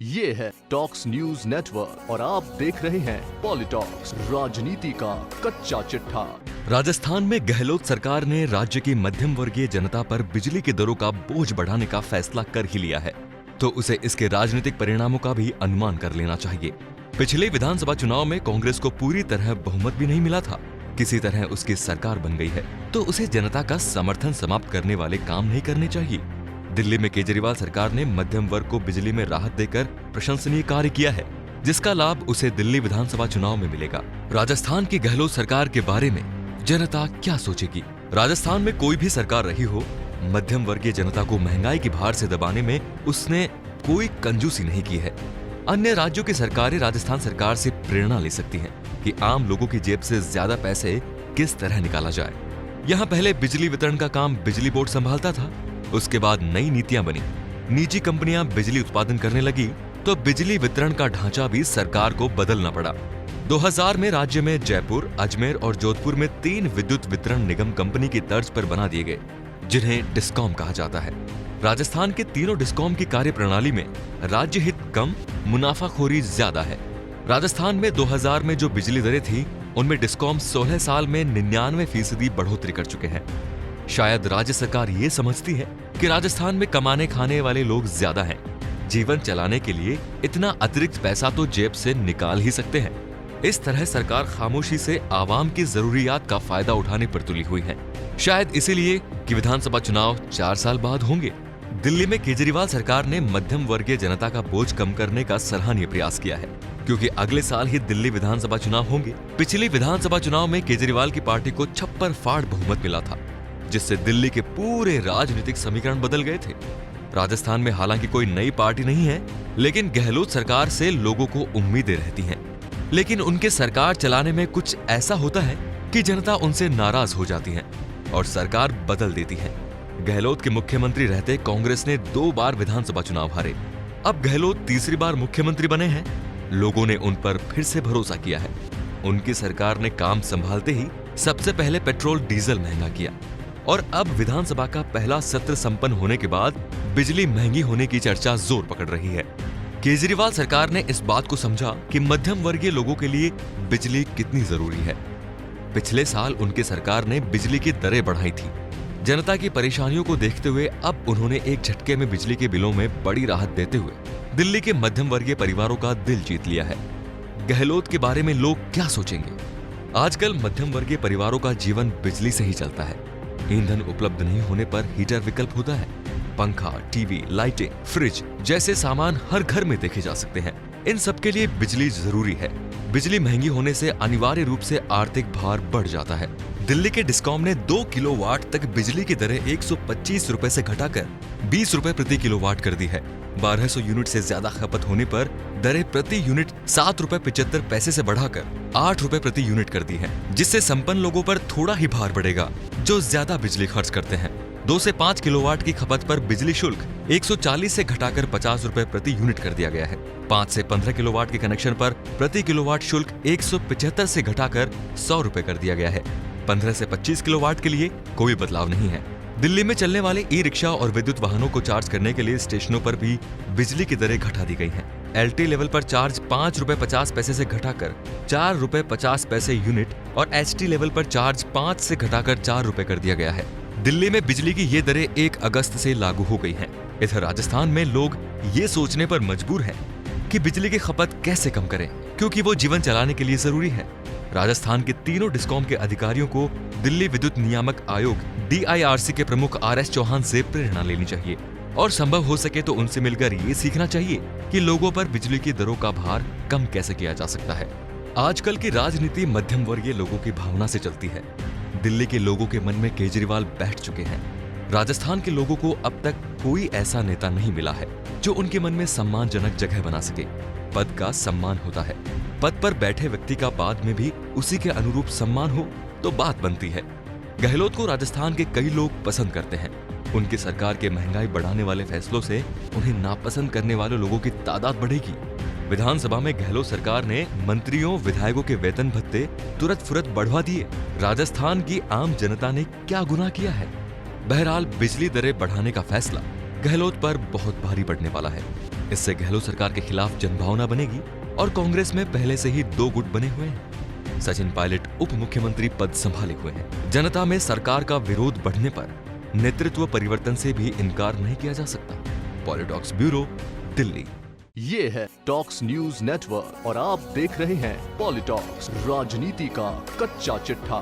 ये है talks news network और आप देख रहे हैं पॉलिटॉक्स, राजनीति का कच्चा चिट्ठा। राजस्थान में गहलोत सरकार ने राज्य की मध्यम वर्गीय जनता पर बिजली की दरों का बोझ बढ़ाने का फैसला कर ही लिया है, तो उसे इसके राजनीतिक परिणामों का भी अनुमान कर लेना चाहिए। पिछले विधानसभा चुनाव में कांग्रेस को पूरी तरह बहुमत भी नहीं मिला था, किसी तरह उसकी सरकार बन गई है, तो उसे जनता का समर्थन समाप्त करने वाले काम नहीं करने चाहिए। दिल्ली में केजरीवाल सरकार ने मध्यम वर्ग को बिजली में राहत देकर प्रशंसनीय कार्य किया है, जिसका लाभ उसे दिल्ली विधानसभा चुनाव में मिलेगा। राजस्थान की गहलोत सरकार के बारे में जनता क्या सोचेगी? राजस्थान में कोई भी सरकार रही हो, मध्यम वर्गीय जनता को महंगाई की भार से दबाने में उसने कोई कंजूसी नहीं की है। अन्य राज्यों की सरकारें राजस्थान सरकार से प्रेरणा ले सकती हैं कि आम लोगों की जेब से ज्यादा पैसे किस तरह निकाला जाए। यहाँ पहले बिजली वितरण का काम बिजली बोर्ड संभालता था, उसके बाद नई नीतियां बनी, निजी कंपनियां बिजली उत्पादन करने लगी, तो बिजली वितरण का ढांचा भी सरकार को बदलना पड़ा। 2000 में राज्य में जयपुर, अजमेर और जोधपुर में 3 विद्युत वितरण निगम कंपनी की तर्ज पर बना दिए गए, जिन्हें डिस्कॉम कहा जाता है। राजस्थान के तीनों डिस्कॉम की कार्यप्रणाली में राज्य हित कम, मुनाफाखोरी ज्यादा है। राजस्थान में 2000 में जो बिजली दरें थी, उनमें डिस्कॉम 16 साल में 99% बढ़ोतरी कर चुके हैं। शायद राज्य सरकार ये समझती है कि राजस्थान में कमाने खाने वाले लोग ज्यादा हैं, जीवन चलाने के लिए इतना अतिरिक्त पैसा तो जेब से निकाल ही सकते हैं। इस तरह सरकार खामोशी से आवाम की जरूरियात का फायदा उठाने पर तुली हुई है। शायद इसीलिए कि विधानसभा चुनाव 4 साल बाद होंगे। दिल्ली में केजरीवाल सरकार ने मध्यम वर्गीय जनता का बोझ कम करने का सराहनीय प्रयास किया है, क्योंकि अगले साल ही दिल्ली विधानसभा चुनाव होंगे। पिछले विधानसभा चुनाव में केजरीवाल की पार्टी को छप्पर फाड़ बहुमत मिला था, जिससे दिल्ली के पूरे राजनीतिक समीकरण बदल गए थे। राजस्थान में हालांकि कोई नई पार्टी नहीं है, लेकिन गहलोत सरकार से लोगों को उम्मीदें रहती हैं। लेकिन उनके सरकार चलाने में कुछ ऐसा होता है कि जनता उनसे नाराज हो जाती है और सरकार बदल देती है। गहलोत के मुख्यमंत्री रहते कांग्रेस ने 2 बार विधानसभा चुनाव हारे। अब गहलोत तीसरी बार मुख्यमंत्री बने हैं, लोगों ने उन पर फिर से भरोसा किया है। उनकी सरकार ने काम संभालते ही सबसे पहले पेट्रोल डीजल महंगा किया, और अब विधानसभा का पहला सत्र संपन्न होने के बाद बिजली महंगी होने की चर्चा जोर पकड़ रही है। केजरीवाल सरकार ने इस बात को समझा कि मध्यम वर्गीय लोगों के लिए बिजली कितनी जरूरी है। पिछले साल उनकी सरकार ने बिजली की दरें बढ़ाई थी। जनता की परेशानियों को देखते हुए अब उन्होंने एक झटके में बिजली के बिलों में बड़ी राहत देते हुए दिल्ली के मध्यम वर्गीय परिवारों का दिल जीत लिया है। गहलोत के बारे में लोग क्या सोचेंगे? आजकल मध्यम वर्गीय परिवारों का जीवन बिजली से ही चलता है। ईंधन उपलब्ध नहीं होने पर हीटर विकल्प होता है। पंखा, टीवी, लाइटें, फ्रिज जैसे सामान हर घर में देखे जा सकते हैं। इन सब के लिए बिजली जरूरी है। बिजली महंगी होने से अनिवार्य रूप से आर्थिक भार बढ़ जाता है। दिल्ली के डिस्कॉम ने 2 किलोवाट तक बिजली की दरें 125 रुपए से घटाकर 20 रुपए प्रति किलोवाट कर दी है। 1200 यूनिट से ज्यादा खपत होने पर दरें प्रति यूनिट 7 रुपए 75 पैसे से बढ़ाकर 8 रुपए प्रति यूनिट कर दी है, जिससे संपन्न लोगों पर थोड़ा ही भार बढ़ेगा जो ज्यादा बिजली खर्च करते हैं। 2 से 5 किलोवाट की खपत पर बिजली शुल्क 140 से घटाकर 50 रुपए प्रति यूनिट कर दिया गया है। 5 से 15 किलोवाट के कनेक्शन पर प्रति किलोवाट शुल्क 175 से घटाकर 100 रुपए कर दिया गया है। 15 से 25 किलोवाट के लिए कोई बदलाव नहीं है। दिल्ली में चलने वाले ई रिक्शा और विद्युत वाहनों को चार्ज करने के लिए स्टेशनों पर भी बिजली की दरें घटा दी गई हैं। एलटी लेवल पर चार्ज 5 रुपए 50 पैसे से घटाकर 4 रुपए 50 पैसे यूनिट और एचटी लेवल पर चार्ज 5 से घटाकर 4 रुपए कर दिया गया है। दिल्ली में बिजली की ये दरें 1 अगस्त से लागू हो गई हैं। इधर राजस्थान में लोग ये सोचने पर मजबूर हैं कि बिजली की खपत कैसे कम करें, क्योंकि वो जीवन चलाने के लिए जरूरी है। राजस्थान के तीनों डिस्कॉम के अधिकारियों को दिल्ली विद्युत नियामक आयोग DIRC के प्रमुख RS चौहान से प्रेरणा लेनी चाहिए और संभव हो सके तो उनसे मिलकर ये सीखना चाहिए कि लोगों पर बिजली की दरों का भार कम कैसे किया जा सकता है। आजकल की राजनीति मध्यम वर्गीय लोगों की भावना से चलती है। दिल्ली के लोगों के मन में केजरीवाल बैठ चुके हैं। राजस्थान के लोगों को अब तक कोई ऐसा नेता नहीं मिला है जो उनके मन में सम्मानजनक जगह बना सके। पद का सम्मान होता है, पद पर बैठे व्यक्ति का बाद में भी उसी के अनुरूप सम्मान हो तो बात बनती है। गहलोत को राजस्थान के कई लोग पसंद करते हैं। उनकी सरकार के महंगाई बढ़ाने वाले फैसलों से उन्हें नापसंद करने वाले लोगों की तादाद बढ़ेगी। विधानसभा में गहलोत सरकार ने मंत्रियों, विधायकों के वेतन भत्ते तुरंत फुरत बढ़वा दिए। राजस्थान की आम जनता ने क्या गुनाह किया है? बहरहाल बिजली दरें बढ़ाने का फैसला गहलोत पर बहुत भारी पड़ने वाला है। इससे गहलोत सरकार के खिलाफ जनभावना बनेगी और कांग्रेस में पहले से ही दो गुट बने हुए हैं। सचिन पायलट उप मुख्यमंत्री पद संभाले हुए हैं। जनता में सरकार का विरोध बढ़ने पर नेतृत्व परिवर्तन से भी इनकार नहीं किया जा सकता। पॉलिटॉक्स ब्यूरो, दिल्ली। ये है टॉक्स न्यूज नेटवर्क और आप देख रहे हैं पॉलिटॉक्स, राजनीति का कच्चा चिट्ठा।